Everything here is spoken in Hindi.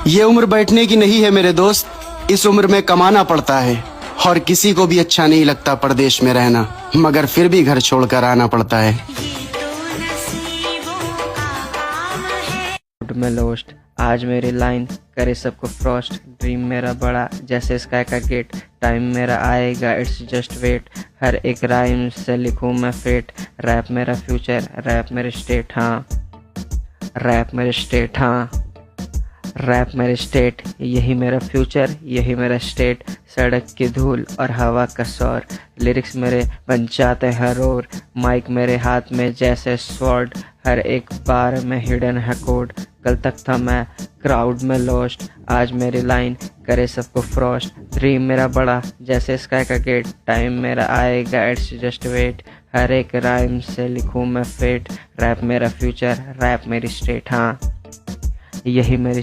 ये उम्र बैठने की नहीं है मेरे दोस्त, इस उम्र में कमाना पड़ता है। और किसी को भी अच्छा नहीं लगता परदेश में रहना, मगर फिर भी घर छोड़कर आना पड़ता है। में लोस्ट आज मेरी लाइन करे सबको फ्रॉस्ट। ड्रीम मेरा बड़ा जैसे स्काई का गेट, टाइम मेरा आएगा इट्स जस्ट वेट। हर एक राइम से लिखूं मैं फेट, रैप मेरा फ्यूचर रैप मेरे स्टेट। हाँ रैप मेरे स्टेट, हाँ रैप मेरे स्टेट, यही मेरा फ्यूचर यही मेरा स्टेट। सड़क की धूल और हवा का शोर, लिरिक्स मेरे बन जाते हर ओर। माइक मेरे हाथ में जैसे स्वॉर्ड, हर एक बार में हिडन है कोड। कल तक था मैं क्राउड में लॉस्ट, आज मेरी लाइन करे सबको फ्रॉस्ट। ड्रीम मेरा बड़ा जैसे स्काई का गेट, टाइम मेरा आएगा इट्स जस्ट वेट। हर एक राइम से लिखूं मैं फेट, रैप मेरा फ्यूचर रैप मेरी स्टेट। हाँ यही मेरी